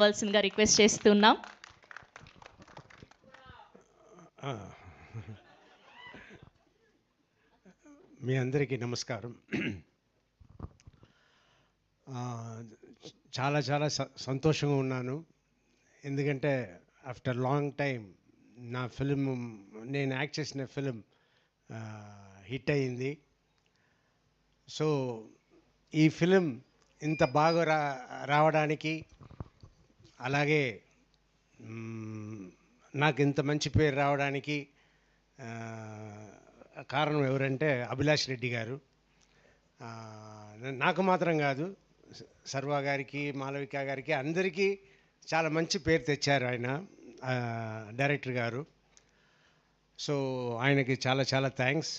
కావాల్సిందిగా రిక్వెస్ట్ చేస్తున్నాం. మీ అందరికీ నమస్కారం. చాలా చాలా సంతోషంగా ఉన్నాను. ఎందుకంటే ఆఫ్టర్ లాంగ్ టైం నా ఫిలిం, నేను యాక్ట్ చేసిన ఫిలిం హిట్ అయింది. సో ఈ ఫిలిం ఇంత బాగా రావడానికి, అలాగే నాకు ఇంత మంచి పేరు రావడానికి కారణం ఎవరంటే అభిలాష్ రెడ్డి గారు. నాకు మాత్రం కాదు, సర్వా గారికి, మాలవిక గారికి, అందరికీ చాలా మంచి పేరు తెచ్చారు ఆయన, డైరెక్టర్ గారు. సో ఆయనకి చాలా చాలా థ్యాంక్స్.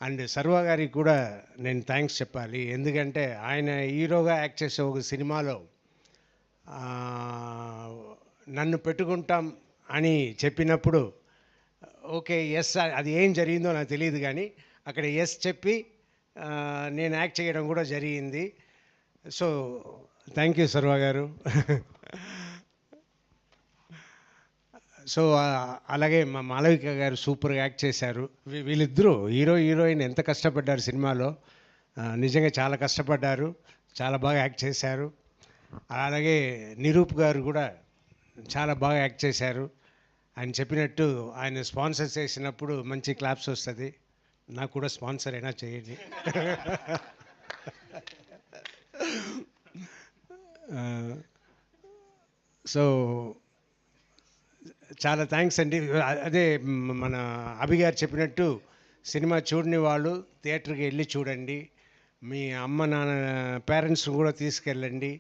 అండ్ సర్వా గారికి కూడా నేను థ్యాంక్స్ చెప్పాలి. ఎందుకంటే ఆయన హీరోగా యాక్ట్ చేసే ఒక సినిమాలో నన్ను పెట్టుకుంటాం అని చెప్పినప్పుడు ఓకే ఎస్, అది ఏం జరిగిందో నాకు తెలియదు, కానీ అక్కడ ఎస్ చెప్పి నేను యాక్ట్ చేయడం కూడా జరిగింది. సో థ్యాంక్ యూ సర్వా గారు. సో అలాగే మా మాలవిక గారు సూపర్గా యాక్ట్ చేశారు. వీళ్ళిద్దరూ హీరో హీరోయిన్ ఎంత కష్టపడ్డారు సినిమాలో, నిజంగా చాలా కష్టపడ్డారు, చాలా బాగా యాక్ట్ చేశారు. అలాగే నిరూప్ గారు కూడా చాలా బాగా యాక్ట్ చేశారు. ఆయన చెప్పినట్టు ఆయన స్పాన్సర్ చేసినప్పుడు మంచి క్లాప్స్ వస్తుంది. నాకు కూడా స్పాన్సర్ అయినా చేయండి. సో చాలా థ్యాంక్స్ అండి. అదే మన అభి గారు చెప్పినట్టు సినిమా చూడని వాళ్ళు థియేటర్కి వెళ్ళి చూడండి. మీ అమ్మ నాన్న పేరెంట్స్ కూడా తీసుకెళ్ళండి,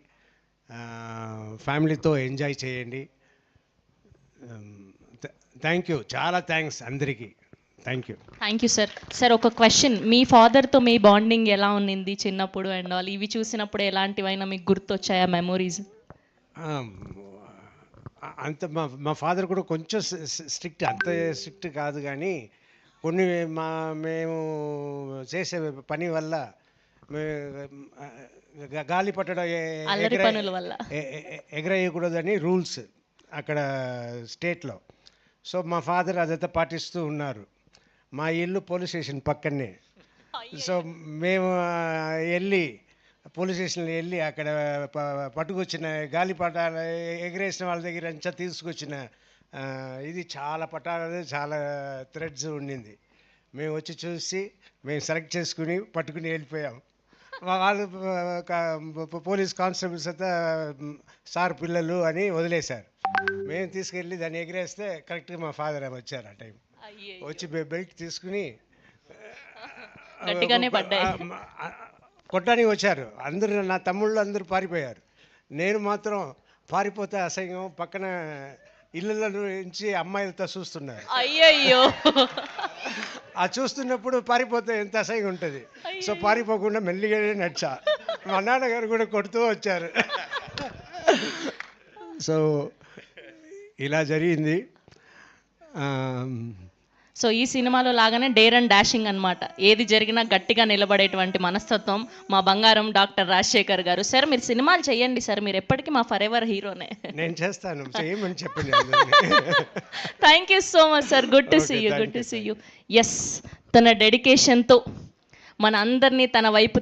ఫ్యామిలీతో ఎంజాయ్ చేయండి. థ్యాంక్ యూ, చాలా థ్యాంక్స్ అందరికీ. Thank you sir. సార్ ఒక క్వశ్చన్, మీ ఫాదర్తో మీ బాండింగ్ ఎలా ఉన్నింది చిన్నప్పుడు అండ్ ఆల్? ఇవి చూసినప్పుడు ఎలాంటివైనా మీకు గుర్తొచ్చాయా మెమోరీస్? అంత మా ఫాదర్ కూడా కొంచెం స్ట్రిక్ట్, అంత స్ట్రిక్ట్ కాదు, కానీ కొన్ని మేము చేసే పని వల్ల గాలి పట్టడం ఎగరేయకూడదని రూల్స్ అక్కడ స్టేట్లో. సో మా ఫాదర్ అదంతా పాటిస్తూ ఉన్నారు. మా ఇల్లు పోలీస్ స్టేషన్ పక్కనే. సో మేము పోలీస్ స్టేషన్లో వెళ్ళి అక్కడ పట్టుకొచ్చిన గాలిపటాలు ఎగరేసిన వాళ్ళ దగ్గర అంతా తీసుకొచ్చిన ఇది చాలా పటాలు, చాలా థ్రెడ్స్ ఉండింది. మేము వచ్చి చూసి మేము సెలెక్ట్ చేసుకుని పట్టుకుని వెళ్ళిపోయాం. వాళ్ళు పోలీస్ కానిస్టేబుల్స్ అంతా సార్ పిల్లలు అని వదిలేశారు. మేము తీసుకెళ్ళి దాన్ని ఎగిరేస్తే కరెక్ట్గా మా ఫాదర్ వచ్చారు. ఆ టైం వచ్చి బెల్ట్ తీసుకుని కొట్టడానికి వచ్చారు. అందరూ, నా తమ్ముళ్ళు అందరూ పారిపోయారు. నేను మాత్రం పారిపోతే అసహ్యం, పక్కన ఇళ్ళ నుంచి అమ్మాయిలతో చూస్తున్నారు. అయ్యయ్యో, ఆ చూస్తున్నప్పుడు పారిపోతే ఎంత అసహ్యంగా ఉంటుంది. సో పారిపోకుండా మెల్లిగానే నడిచా. మా నాన్నగారు కూడా కొడుతూ వచ్చారు. సో ఇలా జరిగింది. సో ఈ సినిమాలో లాగానే డేర్ అండ్ డాషింగ్ అనమాట. ఏది జరిగినా గట్టిగా నిలబడేటువంటి మనస్తత్వం మా బంగారం డాక్టర్ రాజశేఖర్ గారు. సార్ మీరు సినిమాలు చేయండి సార్, మీరు ఎప్పటికీ మా ఫర్ ఎవర్ హీరోనే. నేను చేస్తాను, చేయమని చెప్పండి. Thank you so much sir. Good to see you. Yes, తన డెడికేషన్తో మన అందరినీ తన వైపు